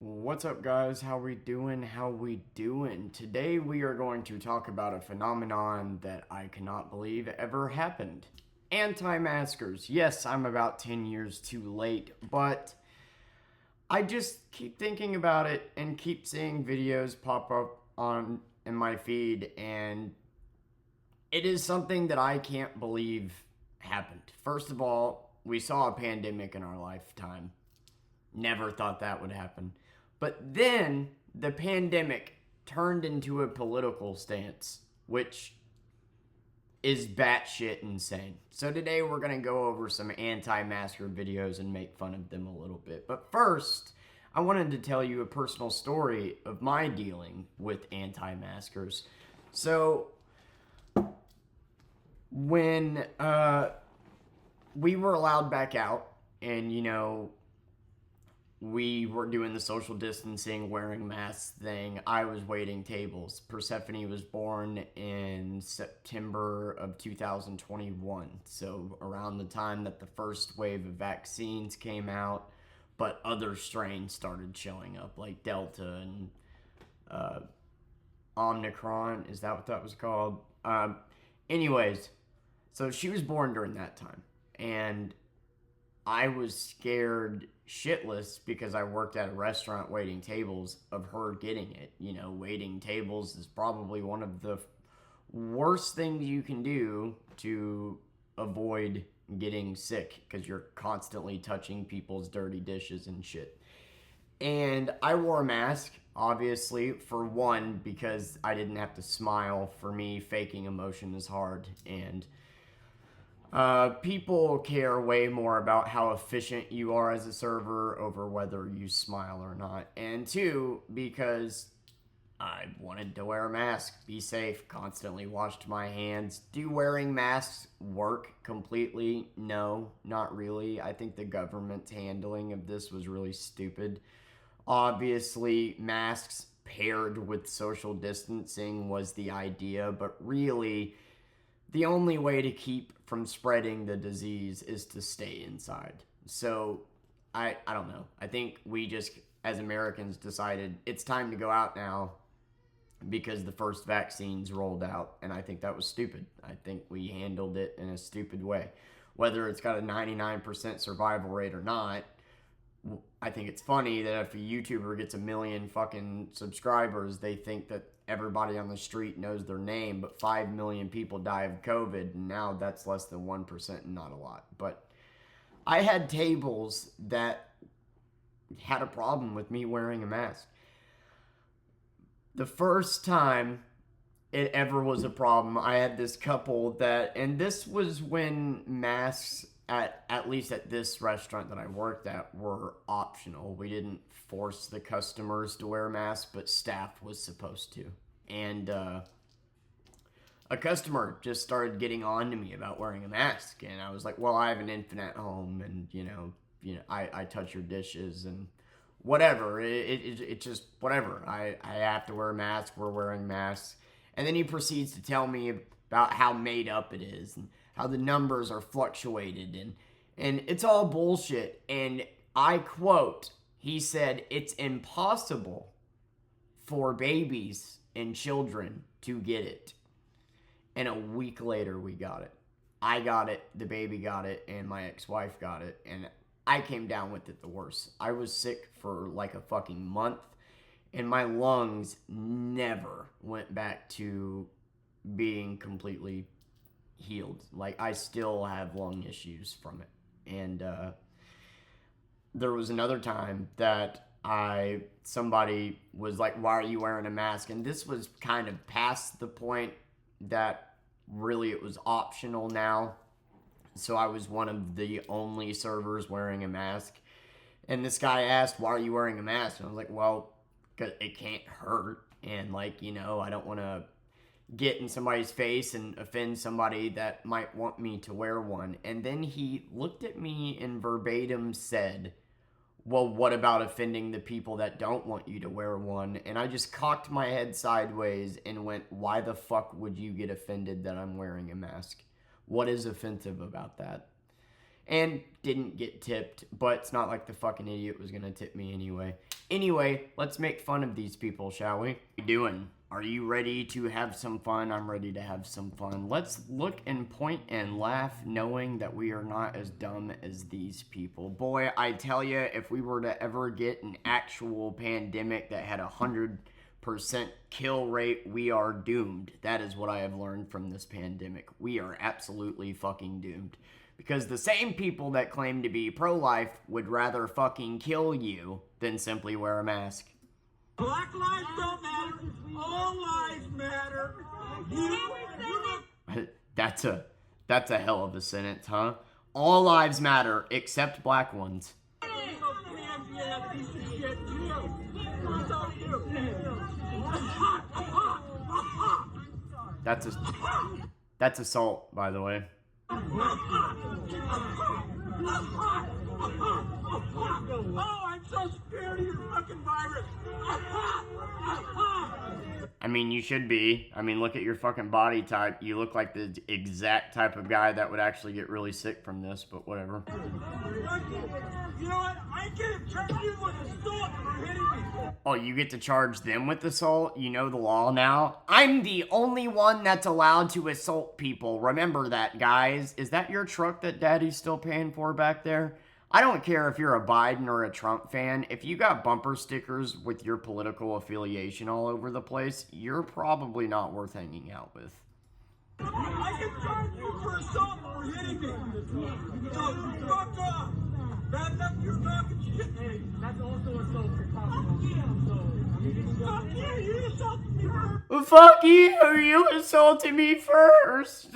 What's up, guys? How we doing? Today we are going to talk about a phenomenon that I cannot believe ever happened. Anti-maskers. Yes, I'm about 10 years too late, but I just keep thinking about it and keep seeing videos pop up on in my feed, and it is something that I can't believe happened. First of all, we saw a pandemic in our lifetime. Never thought that would happen. But then the pandemic turned into a political stance, which is batshit insane. So today we're going to go over some anti-masker videos and make fun of them a little bit. But first, I wanted to tell you a personal story of my dealing with anti-maskers. So when we were allowed back out, and we were doing the social distancing, wearing masks thing, I was waiting tables. Persephone was born in September of 2021, so around the time that the first wave of vaccines came out, but other strains started showing up, like Delta and Omicron. Is that what that was called? Anyways, so she was born during that time, and I was scared shitless because I worked at a restaurant waiting tables of her getting it. Waiting tables is probably one of the worst things you can do to avoid getting sick because you're constantly touching people's dirty dishes and shit. And I wore a mask, obviously, for one, because I didn't have to smile. For me, faking emotion is hard, and people care way more about how efficient you are as a server over whether you smile or not. And two, because I wanted to wear a mask, be safe, constantly washed my hands. Do wearing masks work completely? No, not really. I think the government's handling of this was really stupid. Obviously, masks paired with social distancing was the idea, but really, the only way to keep from spreading the disease is to stay inside. So, I don't know. I think we just, as Americans, decided it's time to go out now because the first vaccines rolled out, and I think that was stupid. I think we handled it in a stupid way. Whether it's got a 99% survival rate or not, I think it's funny that if a YouTuber gets a million fucking subscribers, they think that everybody on the street knows their name, but 5 million people die of COVID, and now that's less than 1% and not a lot. But I had tables that had a problem with me wearing a mask. The first time it ever was a problem, I had this couple that, and this was when masks, at least at this restaurant that I worked at, were optional. We didn't force the customers to wear masks, but staff was supposed to. And a customer just started getting on to me about wearing a mask, and I was like, well, I have an infant at home, and I touch your dishes and whatever. It just whatever. I have to wear a mask. We're wearing masks. And then he proceeds to tell me about how made up it is and how the numbers are fluctuated, and it's all bullshit. And I quote, he said, it's impossible for babies and children to get it. And a week later, we got it. I got it, the baby got it, and my ex-wife got it, and I came down with it the worst. I was sick for like a fucking month, and my lungs never went back to being completely healed. Like, I still have lung issues from it. And there was another time that somebody was like, why are you wearing a mask? And this was kind of past the point that really it was optional now. So I was one of the only servers wearing a mask. And this guy asked, why are you wearing a mask? And I was like, well, because it can't hurt. And I don't want to get in somebody's face and offend somebody that might want me to wear one. And then he looked at me and verbatim said, well, what about offending the people that don't want you to wear one? And I just cocked my head sideways and went, why the fuck would you get offended that I'm wearing a mask? What is offensive about that? and didn't get tipped, but it's not like the fucking idiot was gonna tip me anyway. Anyway, let's make fun of these people, shall we? What are you doing? Are you ready to have some fun? I'm ready to have some fun. Let's look and point and laugh, knowing that we are not as dumb as these people. Boy, I tell you, if we were to ever get an actual pandemic that had 100% kill rate, we are doomed. That is what I have learned from this pandemic. We are absolutely fucking doomed. Because the same people that claim to be pro-life would rather fucking kill you than simply wear a mask. Black lives don't matter. All lives matter. That's a hell of a sentence, huh? All lives matter except black ones. That's assault, by the way. Oh, I'm so scared of your fucking virus. I mean, you should be. I mean, look at your fucking body type. You look like the exact type of guy that would actually get really sick from this, but whatever. You know what? I get to charge you with assault for hitting me. Oh, you get to charge them with assault? You know the law now? I'm the only one that's allowed to assault people. Remember that, guys. Is that your truck that Daddy's still paying for back there? I don't care if you're a Biden or a Trump fan. If you got bumper stickers with your political affiliation all over the place, you're probably not worth hanging out with. I can charge you for assault for hitting me. So fuck off. Back up your fucking shit. Hey, that's also assault for talking. Fuck you. You assaulted me first. Fuck you. You assaulted me first.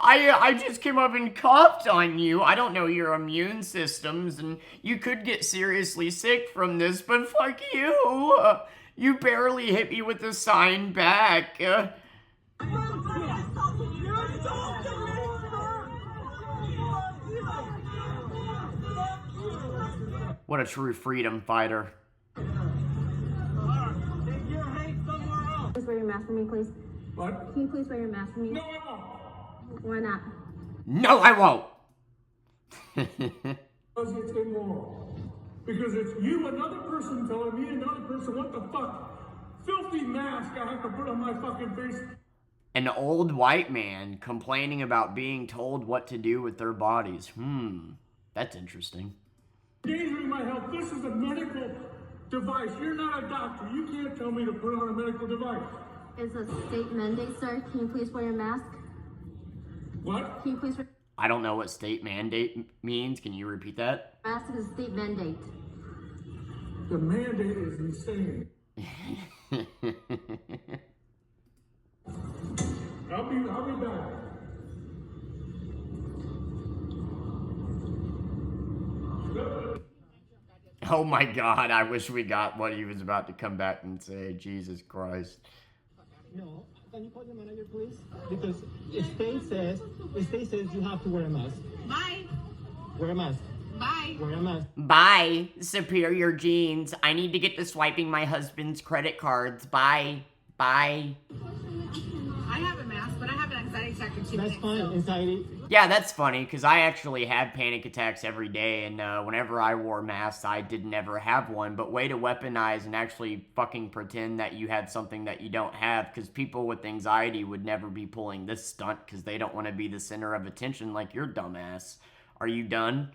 I just came up and coughed on you. I don't know your immune systems, and you could get seriously sick from this, but fuck you. You barely hit me with a sign back. What a true freedom fighter. Please wear your mask for me, please. What? Can you please wear your mask for me? No, I won't. Why not? No, I won't. Because it's immoral. Because it's you, another person, telling me, another person, what the fuck? Filthy mask I have to put on my fucking face. An old white man complaining about being told what to do with their bodies. That's interesting. Endangering my health. This is a medical device. You're not a doctor. You can't tell me to put on a medical device. It's a state mandate, sir. Can you please wear your mask? What? Can you please wear I don't know what state mandate means. Can you repeat that? mask? Is a state mandate. The mandate is insane. I'll be back. Oh my God, I wish we got what he was about to come back and say. Jesus Christ. No, can you call your manager, please? Because the state says you have to wear a mask. Bye. Wear a mask. Bye. Wear a mask. Bye, Superior Jeans. I need to get to swiping my husband's credit cards. Bye. Bye. I have a mask, but I have an anxiety attack in 2 That's minutes. fine. Anxiety. Yeah, that's funny, because I actually have panic attacks every day, and whenever I wore masks, I did never have one, but way to weaponize and actually fucking pretend that you have something that you don't have, because people with anxiety would never be pulling this stunt, because they don't want to be the center of attention like your dumbass. Are you done?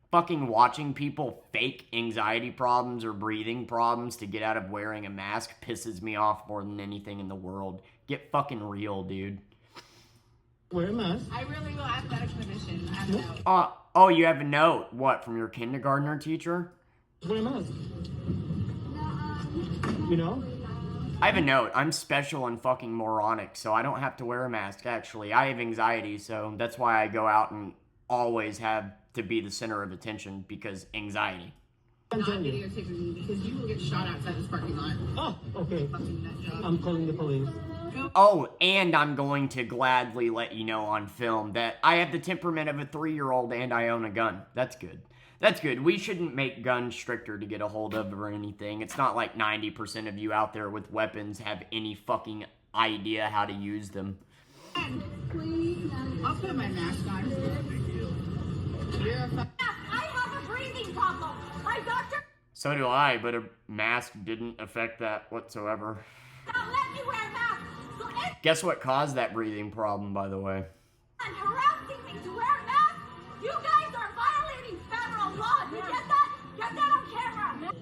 Fucking watching people fake anxiety problems or breathing problems to get out of wearing a mask pisses me off more than anything in the world. Get fucking real, dude. Wear a mask. I really will ask that explanation. I don't know. Oh, you have a note. What, from your kindergartner teacher? Wear a mask. You know? I have a note. I'm special and fucking moronic, so I don't have to wear a mask, actually. I have anxiety, so that's why I go out and always have to be the center of attention, because anxiety. I'm Not telling you. videotaping me because you will get shot outside this parking lot. Oh, okay. Fucking nut job. I'm calling the police. Oh, and I'm going to gladly let you know on film that I have the temperament of a 3-year-old and I own a gun. That's good. That's good. We shouldn't make guns stricter to get a hold of or anything. It's not like 90% of you out there with weapons have any fucking idea how to use them. I'll put my mask on. I have a breathing problem. My doctor So do I, but a mask didn't affect that whatsoever. won't let me wear a mask. So if Guess what caused that breathing problem, by the way? you're harassing me to wear a mask, you guys are violating federal law. You get that? Get that on camera.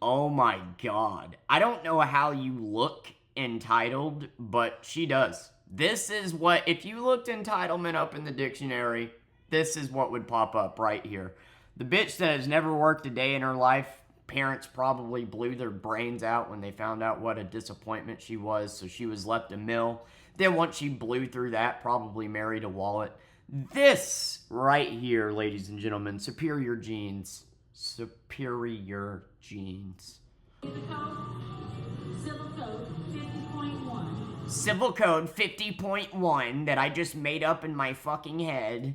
Oh my god. I don't know how you look entitled, but she does. This is what, if you looked entitlement up in the dictionary, this is what would pop up right here. The bitch that has never worked a day in her life, parents probably blew their brains out when they found out what a disappointment she was, so she was left a mill. Then once she blew through that, probably married a wallet. This right here, ladies and gentlemen, superior genes. Superior genes. Civil Code 50.1. Civil Code 50.1 that I just made up in my fucking head.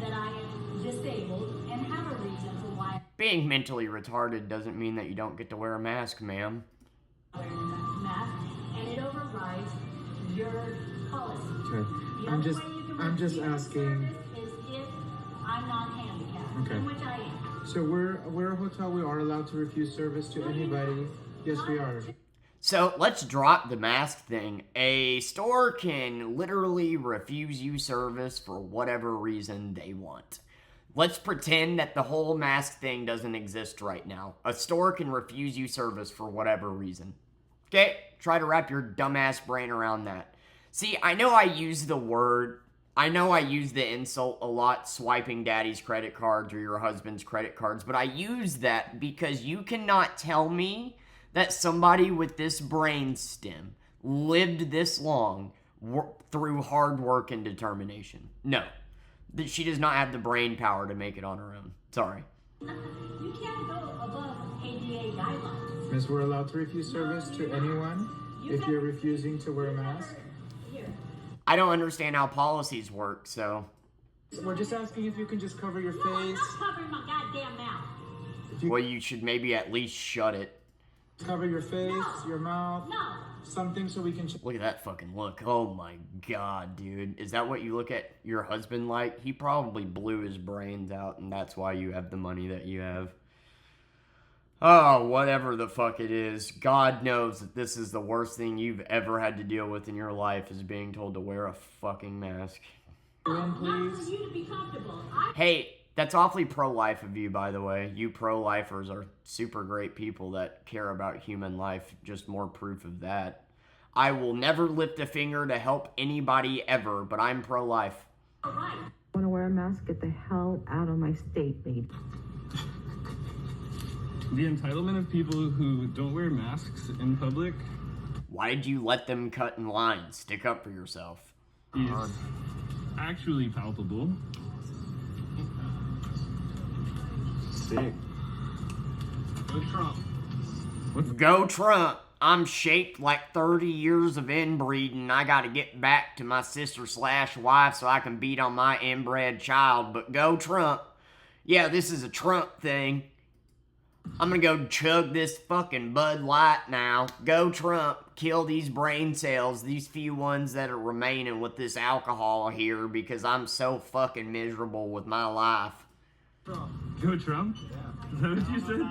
That I am disabled and have a reason for why Being mentally retarded doesn't mean that you don't get to wear a mask, ma'am. I'm wearing a mask, and it overrides your policy. Okay. The I'm only just way you can I'm just refuse asking. service is if I'm not handicapped, Okay. which I am. So we're a hotel. We are allowed to refuse service to anybody. Yes, we are. So let's drop the mask thing. A store can literally refuse you service for whatever reason they want. Let's pretend that the whole mask thing doesn't exist right now. A store can refuse you service for whatever reason. Okay? Try to wrap your dumbass brain around that. See, I know I use the insult a lot, swiping daddy's credit cards or your husband's credit cards, but I use that because you cannot tell me that somebody with this brain stem lived this long through hard work and determination. No. That she does not have the brain power to make it on her own. Sorry. You can't go above ADA guidelines. Miss, we're allowed to refuse service to anyone if you're refusing to wear a mask. Here. I don't understand how policies work, so. We're just asking if you can just cover your No, I'm face. not covering my goddamn mouth. If you Well, you should maybe at least shut it. cover your face, your mouth, No. something so we can. Look at that fucking look. Oh my god, dude. Is that what you look at your husband like? He probably blew his brains out, and that's why you have the money that you have. Oh, whatever the fuck it is. God knows that this is the worst thing you've ever had to deal with in your life, is being told to wear a fucking mask. In, Not for please. you to be comfortable. Hey, that's awfully pro-life of you, by the way. You pro-lifers are super great people that care about human life. Just more proof of that. I will never lift a finger to help anybody ever, but I'm pro-life. Alright. Want to wear a mask? Get the hell out of my state, babe. The entitlement of people who don't wear masks in public Why did you let them cut in line? Stick up for yourself. is actually palpable. Sick. Go Trump. Go Trump. I'm shaped like 30 years of inbreeding. I gotta get back to my sister/wife so I can beat on my inbred child. But go Trump. Yeah, this is a Trump thing. I'm gonna go chug this fucking Bud Light now. Go Trump. Kill these brain cells, these few ones that are remaining with this alcohol here, because I'm so fucking miserable with my life. Go Trump? Is that what you said?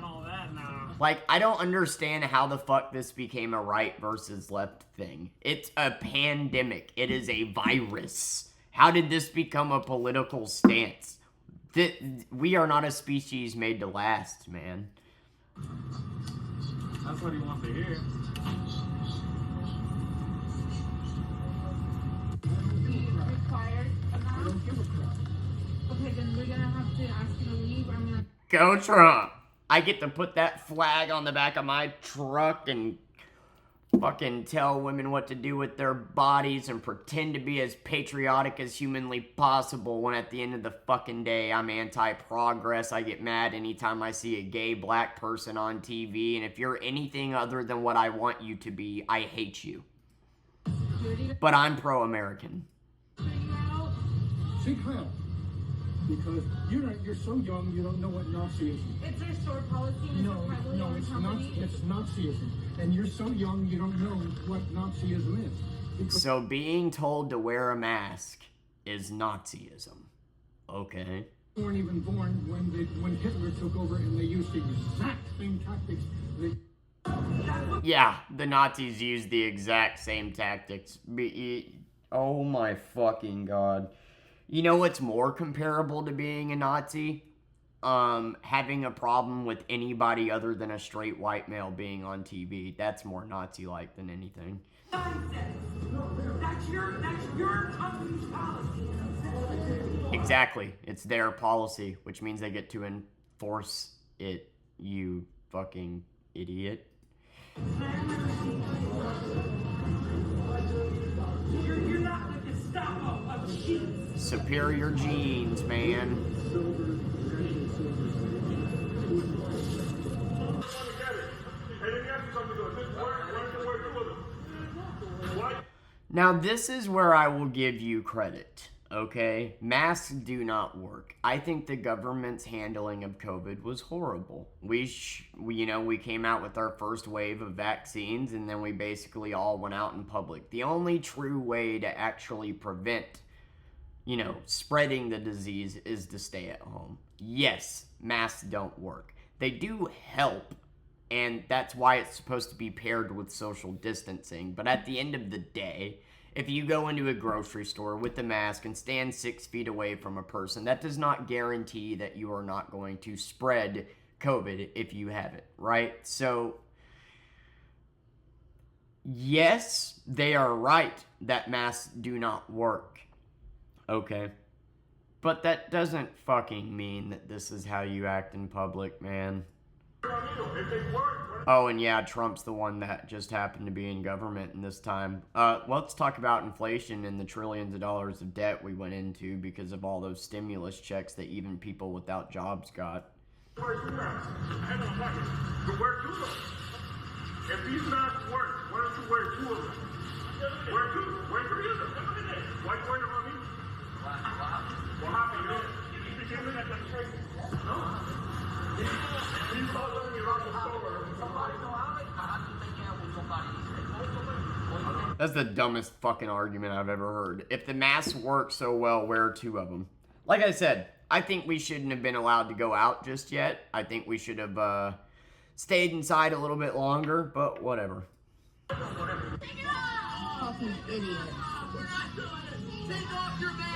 Like, I don't understand how the fuck this became a right versus left thing. It's a pandemic. It is a virus. How did this become a political stance? We are not a species made to last, man. That's what he wants to hear. required amount. Okay, then we're gonna have to ask you to leave. I'm gonna. Go Trump. I get to put that flag on the back of my truck and fucking tell women what to do with their bodies and pretend to be as patriotic as humanly possible, when at the end of the fucking day I'm anti-progress. I get mad anytime I see a gay black person on TV, and if you're anything other than what I want you to be, I hate you. But I'm pro-American. See, Kyle, because you're so young, you don't know what Nazism is. It's our store policy. And No, it's not. It's Nazism, and you're so young, you don't know what Nazism is. Because So being told to wear a mask is Nazism. Okay. weren't even born when Hitler took over, and they used the exact same tactics. Yeah, the Nazis used the exact same tactics. Oh my fucking god. You know what's more comparable to being a Nazi? Having a problem with anybody other than a straight white male being on TV. That's more Nazi-like than anything. That's your company's policy. Exactly. It's their policy, which means they get to enforce it, you fucking idiot. You're not the Gestapo of cheats. Superior genes, man. Now, this is where I will give you credit, okay? Masks do not work. I think the government's handling of COVID was horrible. We came out with our first wave of vaccines, and then we basically all went out in public. The only true way to actually prevent, spreading the disease is to stay at home. Yes, masks don't work. They do help, and that's why it's supposed to be paired with social distancing. But at the end of the day, if you go into a grocery store with a mask and stand 6 feet away from a person, that does not guarantee that you are not going to spread COVID if you have it, right? So, yes, they are right that masks do not work, okay? But that doesn't fucking mean that this is how you act in public, man. Oh, and yeah, Trump's the one that just happened to be in government in this time. Let's talk about inflation and the trillions of dollars of debt we went into because of all those stimulus checks that even people without jobs got. If these masks work, why don't you wear 2 of them? Wear 2. Wear 3 of them. Why are you wearing them on me? What happened? You became an administration. No. You thought let me rock the store. That's the dumbest fucking argument I've ever heard. If the masks work so well, wear 2 of them. Like I said, I think we shouldn't have been allowed to go out just yet. I think we should have stayed inside a little bit longer, but whatever. Fucking idiot. Take off your mask.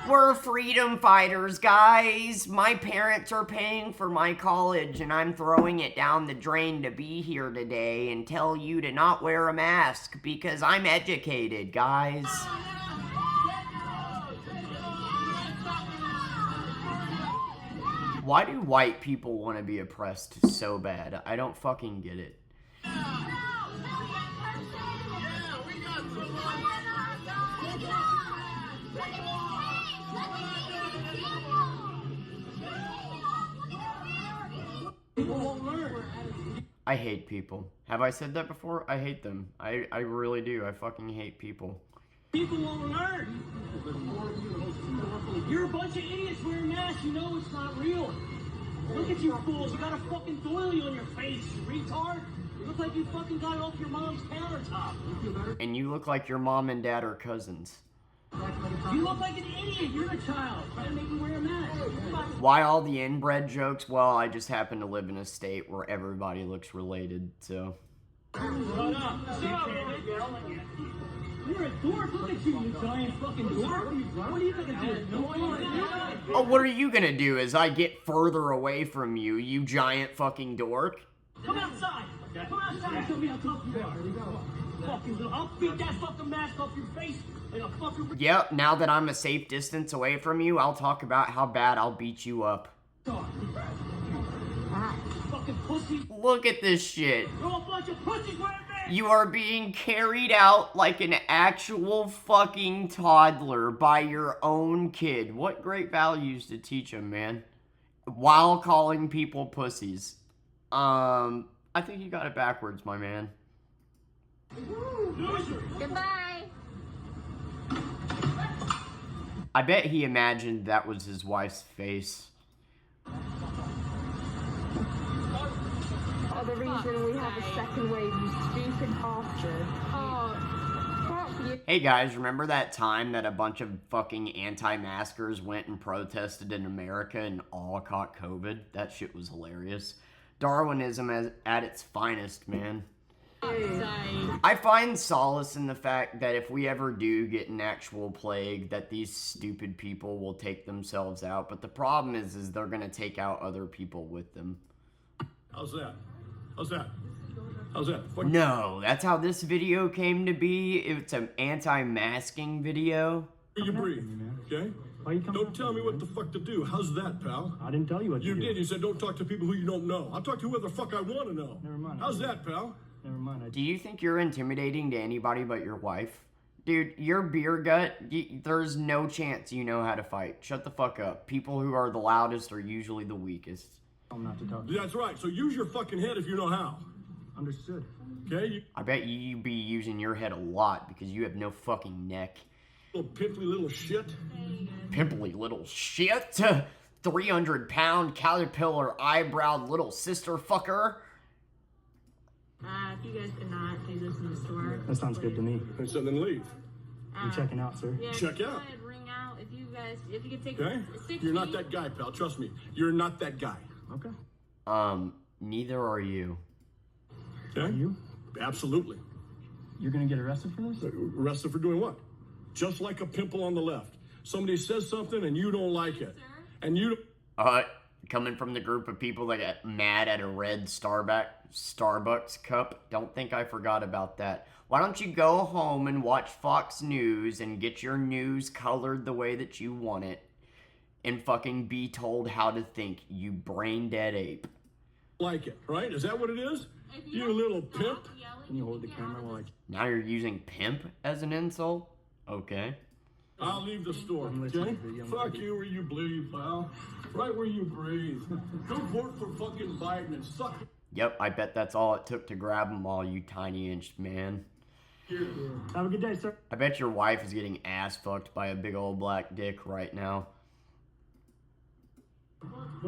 We're freedom fighters, guys. My parents are paying for my college, and I'm throwing it down the drain to be here today and tell you to not wear a mask because I'm educated, guys. Why do white people want to be oppressed so bad? I don't fucking get it. I hate people. Have I said that before? I hate them. I really do. I fucking hate people. People won't learn. You're a bunch of idiots wearing masks. You know it's not real. Look at you fools. You got a fucking doily on your face, you retard. You look like you fucking got it off your mom's countertop. And you look like your mom and dad are cousins. You look like an idiot. You're a child. Trying to make me wear a mask. Why all the inbred jokes? Well, I just happen to live in a state where everybody looks related, so. Shut up. Shut up, man. You're a dork. Look at you, you giant fucking dork. What are you gonna do? Oh, what are you gonna do as I get further away from you, you giant fucking dork? Come outside. Come outside and show me how tough you are. Fucking, I'll beat that fucking mask off your face. Yep, now that I'm a safe distance away from you, I'll talk about how bad I'll beat you up. Look at this shit. You are being carried out like an actual fucking toddler by your own kid. What great values to teach him, man. While calling people pussies. I think you got it backwards, my man. Goodbye. I bet he imagined that was his wife's face. The reason we have a second wave, you stupid bastard. Oh, fuck Hey guys, remember that time that a bunch of fucking anti-maskers went and protested in America and all caught COVID? That shit was hilarious. Darwinism at its finest, man. I find solace in the fact that if we ever do get an actual plague, that these stupid people will take themselves out. But the problem is they're gonna take out other people with them. How's that? How's that? How's that? Fuck. No, that's how this video came to be. It's an anti-masking video. You breathe, okay? Why you coming Don't tell me what the fuck to do. How's that, pal? I didn't tell you what You to do. did. You said don't talk to people who you don't know. I'll talk to whoever the fuck I want to know. Never mind. How's that, pal? Never mind. Do you think you're intimidating to anybody but your wife? Dude, your beer gut, there's no chance you know how to fight. Shut the fuck up. People who are the loudest are usually the weakest. I'm not to talk. That's right. So use your fucking head if you know how. Understood. Okay? You I bet you be using your head a lot because you have no fucking neck. little pimply little shit. Pimply little shit. 300-pound caterpillar eyebrowed little sister fucker. If you guys cannot do this in the store. That sounds good to me. And so then leave. I'm checking out, sir. Yeah, Check go out. ahead, ring out. If you could take Okay? 6 You're not feet. that guy, pal. Trust me. You're not that guy. Okay. Neither are you. Okay? You? Absolutely. You're gonna get arrested for this? Arrested for doing what? Just like a pimple on the left. Somebody says something and you don't like it. And you Coming from the group of people that get mad at a red Starbucks cup, don't think I forgot about that. Why don't you go home and watch Fox News and get your news colored the way that you want it and fucking be told how to think, you brain dead ape. like it, right? Is that what it is? If You don't little stop pimp. yelling, Can you hold the get camera out of while I... this. Now you're using pimp as an insult? Okay. I'll leave the store, I'm okay? listening to you. Fuck you where you bleed, pal. Right where you breathe. Go vote for fucking Biden and suck it. Yep, I bet that's all it took to grab them all, you tiny-inched man. Have a good day, sir. I bet your wife is getting ass fucked by a big old black dick right now. Put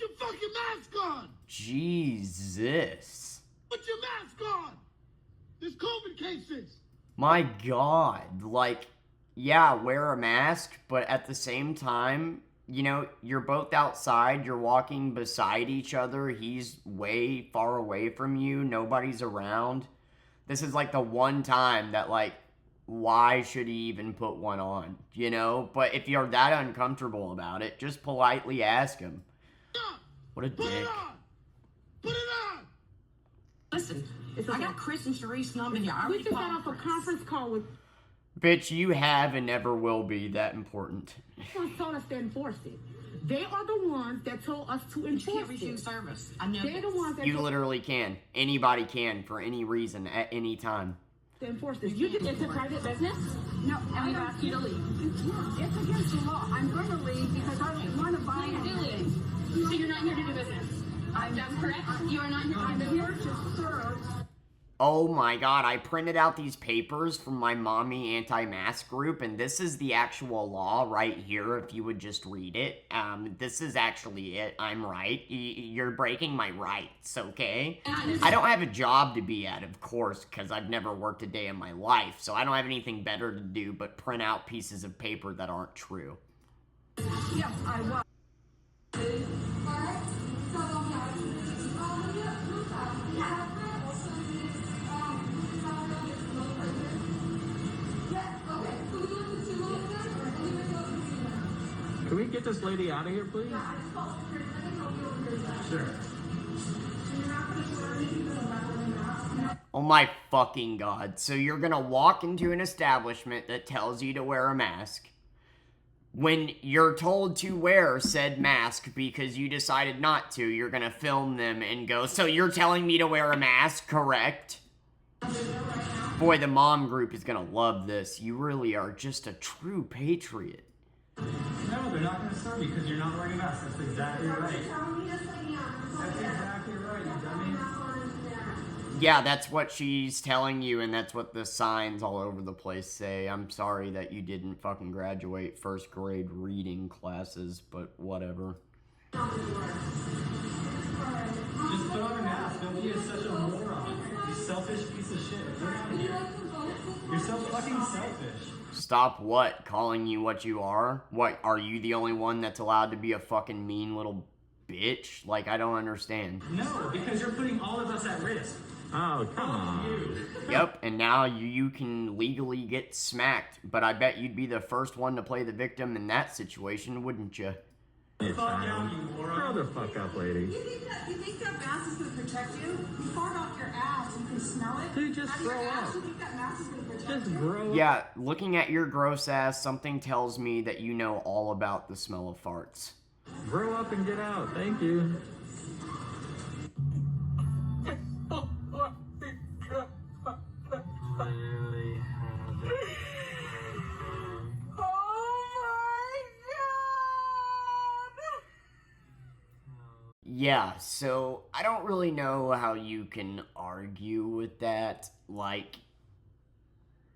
your fucking mask on! Jesus. Put your mask on! There's COVID cases! My God. Like, yeah, wear a mask, but at the same time, you know, you're both outside, you're walking beside each other, he's way far away from you, nobody's around. This is like the one time that, like, why should he even put one on, you know? But if you're that uncomfortable about it, just politely ask him. What a Put dick. it on! Put it on! Listen, I got Chris and Sharice's number here. I We already just got called off a Chris. conference call with Bitch, you have and never will be that important. someone told us to enforce it. They are the ones that told us to You enforce can't refuse it. service. I know They're the this. ones that You told us literally can. Anybody can, for any reason, at any time. to enforce this. You just It's a private business? No, And we've asked you to leave. It's against the law. I'm going to leave because I don't want to buy anything. So you're not here to do business? That's correct? You are not here to I'm do here business? to serve. Oh my God, I printed out these papers from my mommy anti-mask group, and this is the actual law right here, if you would just read it. This is actually it. I'm right. You're breaking my rights, okay? I don't have a job to be at, of course, because I've never worked a day in my life, so I don't have anything better to do but print out pieces of paper that aren't true. Yes, I was. Can we get this lady out of here, please? Sure. Oh my fucking God. So you're gonna walk into an establishment that tells you to wear a mask when you're told to wear said mask because you decided not to. You're gonna film them and go, so you're telling me to wear a mask, correct? Boy, the mom group is gonna love this. You really are just a true patriot. No, they're not going to serve you because you're not wearing a mask. That's exactly right. That's exactly right, you dummy. Yeah, that's what she's telling you, and that's what the signs all over the place say. I'm sorry that you didn't fucking graduate first grade reading classes, but whatever. Just put on a mask. Sophie is such a moron. You selfish piece of shit. Get out of here. You're so fucking selfish. Stop what? Calling you what you are? What, are you the only one that's allowed to be a fucking mean little bitch? Like, I don't understand. No, because you're putting all of us at risk. Oh, come on. Yep, and now you can legally get smacked, but I bet you'd be the first one to play the victim in that situation, wouldn't you? Fuck down, you moron. Grow the fuck up, lady. You think that mask is going to protect you? You fart off your ass. You can smell it. Dude, just Out of your grow ass, up. you think that mask is going to protect Just you? grow up. Yeah, looking at your gross ass, something tells me that you know all about the smell of farts. Grow up and get out. Thank you. Yeah, so I don't really know how you can argue with that. Like,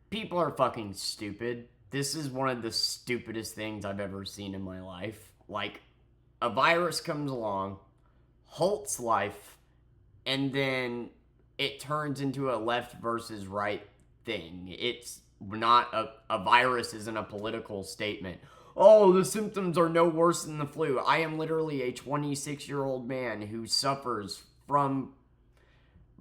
people are fucking stupid. This is one of the stupidest things I've ever seen in my life. Like, a virus comes along, halts life, and then it turns into a left versus right thing. It's not a virus isn't a political statement. Oh, the symptoms are no worse than the flu. I am literally a 26-year-old man who suffers from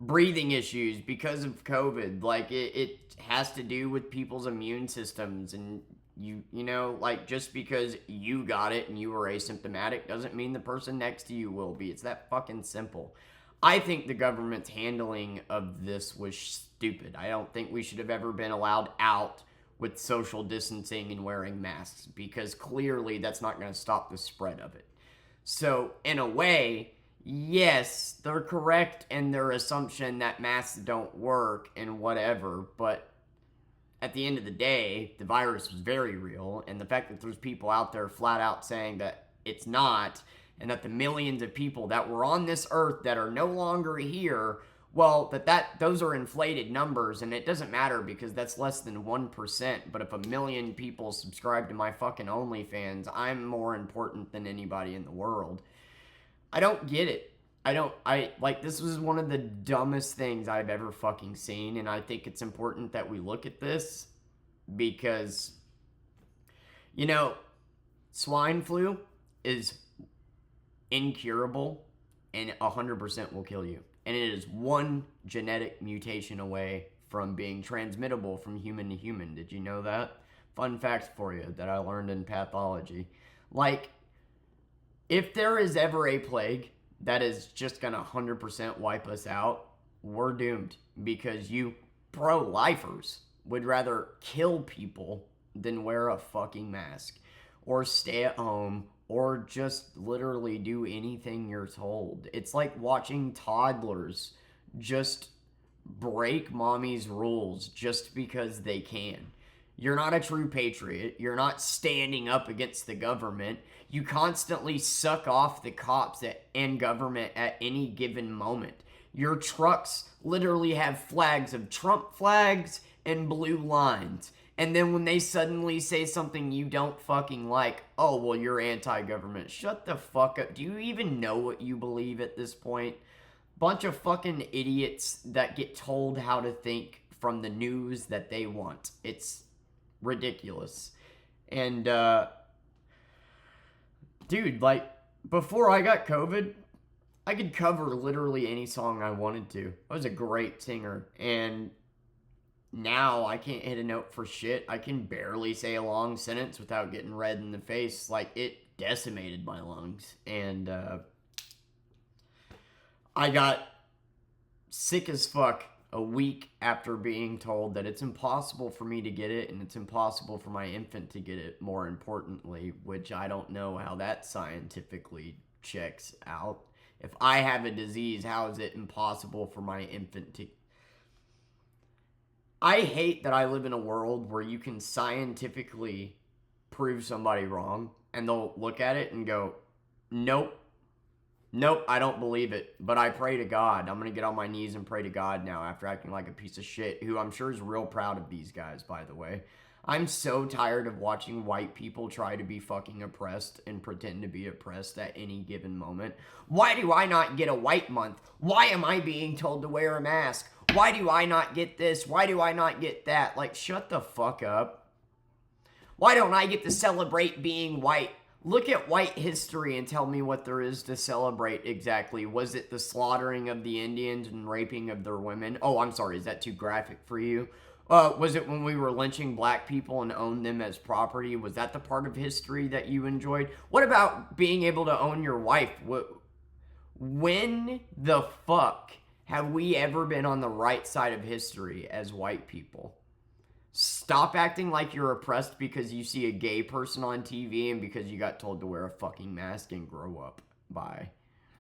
breathing issues because of COVID. Like, it has to do with people's immune systems. And, you know, like, just because you got it and you were asymptomatic doesn't mean the person next to you will be. It's that fucking simple. I think the government's handling of this was stupid. I don't think we should have ever been allowed out with social distancing and wearing masks, because clearly that's not going to stop the spread of it. So, in a way, yes, they're correct in their assumption that masks don't work and whatever, but at the end of the day, the virus was very real, and the fact that there's people out there flat out saying that it's not, and that the millions of people that were on this earth that are no longer here, well, those are inflated numbers, and it doesn't matter because that's less than 1%. But if 1 million people subscribe to my fucking OnlyFans, I'm more important than anybody in the world. I don't get it. This was one of the dumbest things I've ever fucking seen, and I think it's important that we look at this because, you know, swine flu is incurable and 100% will kill you. And it is one genetic mutation away from being transmittable from human to human. Did you know that? Fun fact for you that I learned in pathology. Like, if there is ever a plague that is just gonna 100% wipe us out, we're doomed. Because you pro-lifers would rather kill people than wear a fucking mask. Or stay at home. Or just literally do anything you're told. It's like watching toddlers just break mommy's rules just because they can. You're not a true patriot. You're not standing up against the government. You constantly suck off the cops and government at any given moment. Your trucks literally have flags of Trump flags and blue lines. And then when they suddenly say something you don't fucking like, oh, well, you're anti-government. Shut the fuck up. Do you even know what you believe at this point? Bunch of fucking idiots that get told how to think from the news that they want. It's ridiculous. And, dude, like, before I got COVID, I could cover literally any song I wanted to. I was a great singer, and now I can't hit a note for shit. I can barely say a long sentence without getting red in the face. Like, it decimated my lungs. And I got sick as fuck a week after being told that it's impossible for me to get it and it's impossible for my infant to get it, more importantly, which I don't know how that scientifically checks out. If I have a disease, how is it impossible for my infant to... I hate that I live in a world where you can scientifically prove somebody wrong and they'll look at it and go, nope, I don't believe it, but I pray to God. I'm going to get on my knees and pray to God now after acting like a piece of shit, who I'm sure is real proud of these guys, by the way. I'm so tired of watching white people try to be fucking oppressed and pretend to be oppressed at any given moment. Why do I not get a white month? Why am I being told to wear a mask? Why do I not get this? Why do I not get that? Like, shut the fuck up. Why don't I get to celebrate being white? Look at white history and tell me what there is to celebrate exactly. Was it the slaughtering of the Indians and raping of their women? Oh, I'm sorry. Is that too graphic for you? Was it when we were lynching black people and owned them as property? Was that the part of history that you enjoyed? What about being able to own your wife? When the fuck have we ever been on the right side of history as white people? Stop acting like you're oppressed because you see a gay person on TV and because you got told to wear a fucking mask and grow up. Bye.